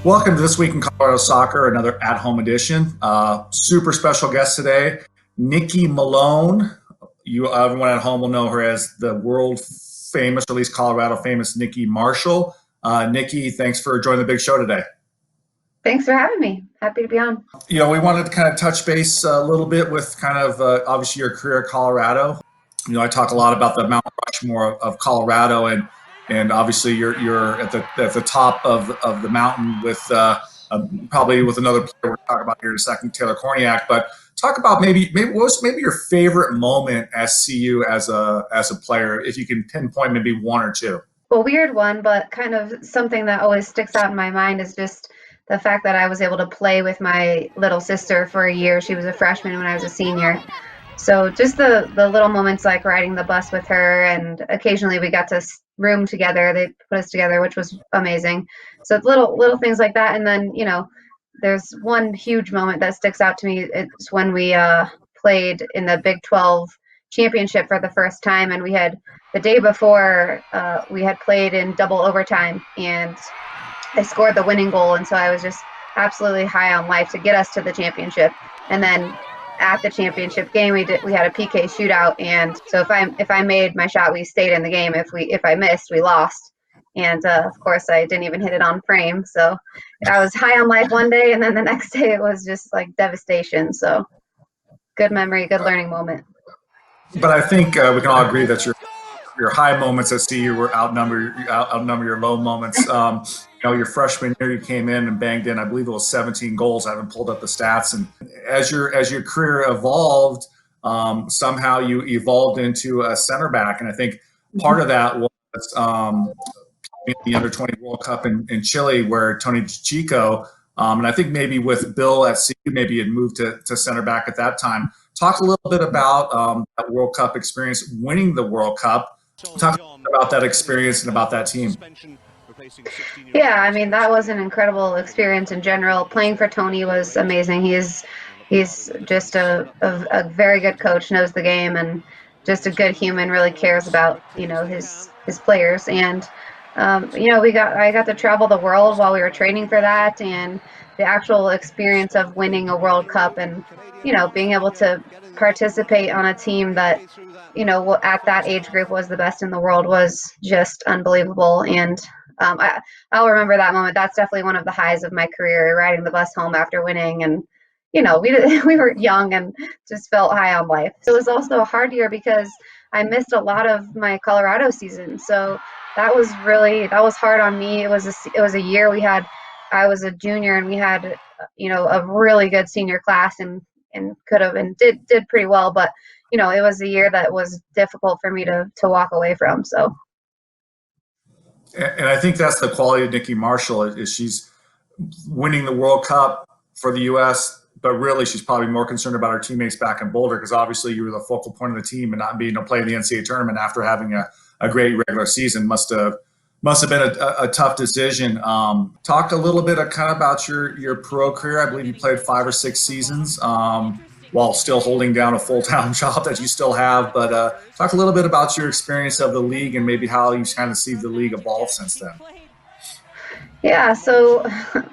Welcome to This Week in Colorado Soccer, another at-home edition. Super special guest today, Nikki Malone. Everyone at home will know her as the world famous, or at least Colorado famous, Nikki Marshall. Nikki, thanks for joining the big show today. Thanks for having me. Happy to be on. We wanted to kind of touch base a little bit with kind of obviously your career at Colorado. I talk a lot about the Mount Rushmore of Colorado, and obviously you're at the top of the mountain with probably with another player we'll talk about here in a second, Taylor Korniak. But talk about maybe what was your favorite moment at CU as a player, if you can pinpoint maybe one or two. Well, weird one, but kind of something that always sticks out in my mind is just the fact that I was able to play with my little sister for a year. She was a freshman when I was a senior. So just the little moments like riding the bus with her, and occasionally we got to room together. They put us together, which was amazing. So little things like that. And then, there's one huge moment that sticks out to me. It's when we played in the Big 12 championship for the first time, and we had the day before we had played in double overtime, and I scored the winning goal, and so I was just absolutely high on life to get us to the championship. And then at the championship game, we had a PK shootout, and so if I made my shot, we stayed in the game. If I missed, we lost. And of course, I didn't even hit it on frame. So I was high on life one day, and then the next day it was just like devastation. So good memory, good learning moment. But I think we can all agree that your high moments at CU were outnumber your low moments. Your freshman year, you came in and banged in, I believe it was 17 goals. I haven't pulled up the stats. And as your career evolved, somehow you evolved into a center back. And I think part of that was the Under-20 World Cup in Chile, where Tony Chico, and I think maybe with Bill at CU, maybe you had moved to center back at that time. Talk a little bit about that World Cup experience, winning the World Cup. Talk about that experience and about that team. Yeah, I mean, that was an incredible experience in general. Playing for Tony was amazing. He's just a very good coach, knows the game, and just a good human, really cares about, his players. And, I got to travel the world while we were training for that, and the actual experience of winning a World Cup and, being able to participate on a team that, at that age group was the best in the world was just unbelievable. And I'll remember that moment. That's definitely one of the highs of my career, riding the bus home after winning. And, we were young and just felt high on life. It was also a hard year because I missed a lot of my Colorado season. So that was hard on me. It was a year I was a junior, and we had, a really good senior class and did pretty well. But, it was a year that was difficult for me to walk away from. So. And I think that's the quality of Nikki Marshall is she's winning the World Cup for the U.S., but really she's probably more concerned about her teammates back in Boulder, because obviously you were the focal point of the team, and not being able to play in the NCAA tournament after having a great regular season must have been a tough decision. Talk a little bit kind of about your pro career. I believe you played 5 or 6 seasons while still holding down a full-time job that you still have. But talk a little bit about your experience of the league and maybe how you kind of see the league evolve since then. Yeah, so,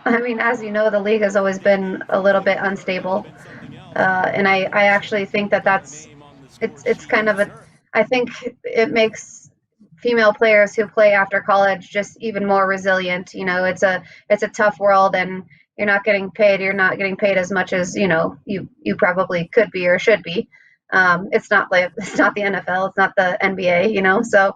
I mean, as you know, the league has always been a little bit unstable. And I actually think it's kind of I think it makes female players who play after college just even more resilient. It's a tough world, and you're not getting paid as much as, you probably could be or should be. It's not the NFL, it's not the NBA, so,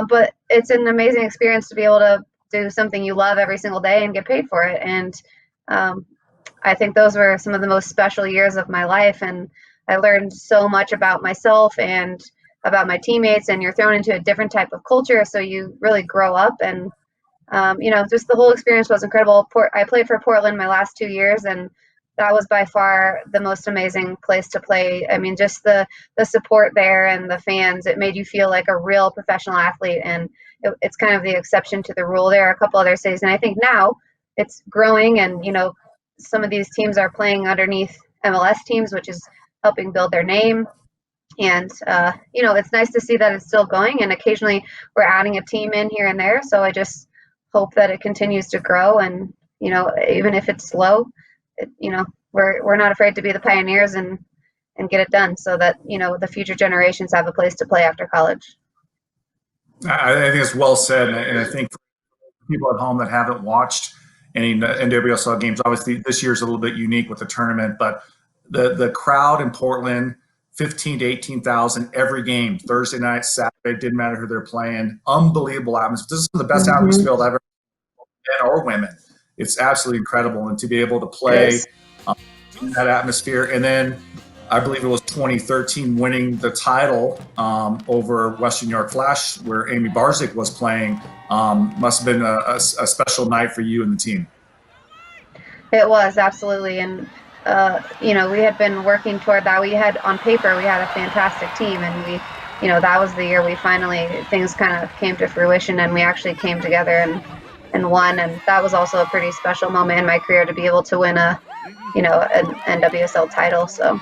but it's an amazing experience to be able to do something you love every single day and get paid for it. And I think those were some of the most special years of my life, and I learned so much about myself and about my teammates, and you're thrown into a different type of culture, so you really grow up. And just the whole experience was incredible. I played for Portland my last 2 years, and that was by far the most amazing place to play. I mean, just the support there and the fans, it made you feel like a real professional athlete, and it's kind of the exception to the rule. There are a couple other cities, and I think now it's growing, and some of these teams are playing underneath MLS teams, which is helping build their name. And it's nice to see that it's still going, and occasionally we're adding a team in here and there. So I just hope that it continues to grow, and you know, even if it's slow, you know, we're not afraid to be the pioneers and get it done so that, you know, the future generations have a place to play after college. I think it's well said, and I think for people at home that haven't watched any NWSL games, obviously this year's a little bit unique with the tournament, but the crowd in Portland, 15 to 18,000 every game, Thursday night, Saturday, didn't matter who they're playing. Unbelievable atmosphere. This is the best atmosphere ever, men or women. It's absolutely incredible, and to be able to play in that atmosphere, and then I believe it was 2013 winning the title over Western New York Flash, where Amy Barzik was playing. Must have been a special night for you and the team. It was, absolutely. And, you know, we had been working toward that. We had, on paper, we had a fantastic team, and we, you know, that was the year we finally, things kind of came to fruition, and we actually came together and won. And that was also a pretty special moment in my career to be able to win a, you know, an NWSL title. So.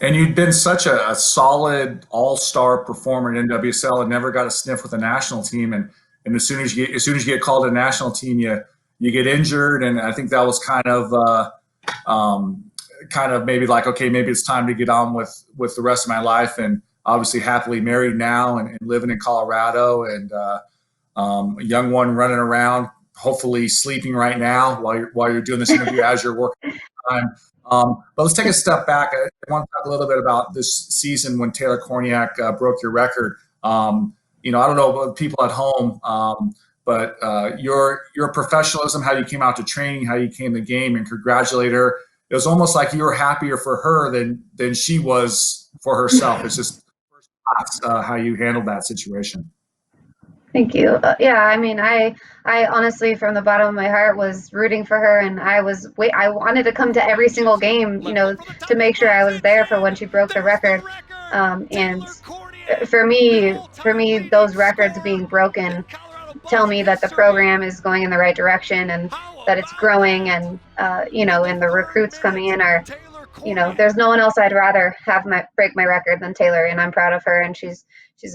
And you'd been such a solid all-star performer in NWSL and never got a sniff with the national team. And as soon as you get called to the national team, you get injured. And I think that was kind of maybe like, okay, maybe it's time to get on with the rest of my life. And obviously happily married now and living in Colorado, and a young one running around, hopefully sleeping right now while you're doing this interview as you're working time. But let's take a step back. I want to talk a little bit about this season when Taylor Korniak broke your record. You know, I don't know about people at home, but your professionalism, how you came out to training, how you came to the game, and congratulate her. It was almost like you were happier for her than she was for herself. It's just first class how you handled that situation. Thank you. Yeah, I mean, I honestly, from the bottom of my heart, was rooting for her, and I wanted to come to every single game, you know, to make sure I was there for when she broke the record. And for me, those records being broken tell me that the program is going in the right direction and that it's growing, and you know, and the recruits coming in are, you know, there's no one else I'd rather have break my record than Taylor, and I'm proud of her, and she's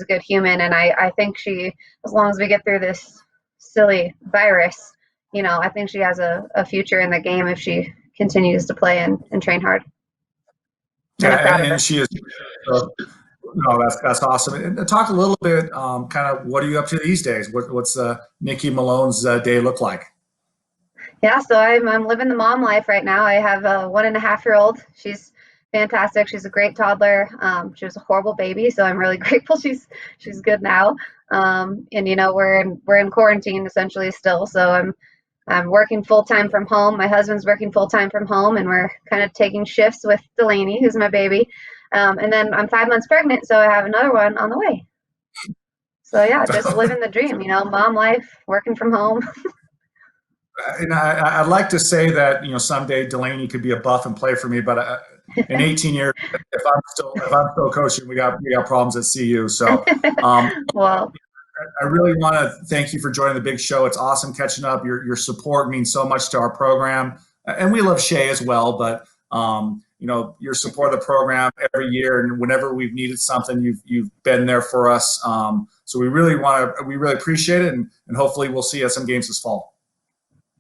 a good human, and I think she, as long as we get through this silly virus, you know, I think she has a future in the game if she continues to play and train hard. Yeah, and she is. No, that's awesome. And talk a little bit, kind of, what are you up to these days? What's Nikki Malone's day look like? Yeah, so I'm living the mom life right now. I have a 1.5-year-old. She's fantastic. She's a great toddler. She was a horrible baby, so I'm really grateful she's good now. And you know, we're in quarantine essentially still, so I'm working full time from home. My husband's working full time from home, and we're kind of taking shifts with Delaney, who's my baby. And then I'm 5 months pregnant, so I have another one on the way. So yeah, just living the dream, you know, mom life, working from home. And I'd like to say that, you know, someday Delaney could be a Buff and play for me, but in 18 years, if I'm still coaching, we got problems at CU. So, Well, I really want to thank you for joining the big show. It's awesome catching up. Your support means so much to our program, and we love Shay as well. But you know, your support of the program every year, and whenever we've needed something, you've been there for us. So we really appreciate it, and hopefully we'll see you at some games this fall.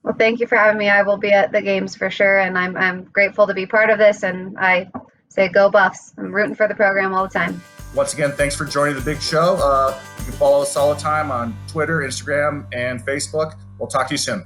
well, thank you for having me. I will be at the games for sure, and I'm grateful to be part of this. And I say go Buffs. I'm rooting for the program all the time. Once again, thanks for joining the big show. You can follow us all the time on Twitter, Instagram, and Facebook. We'll talk to you soon.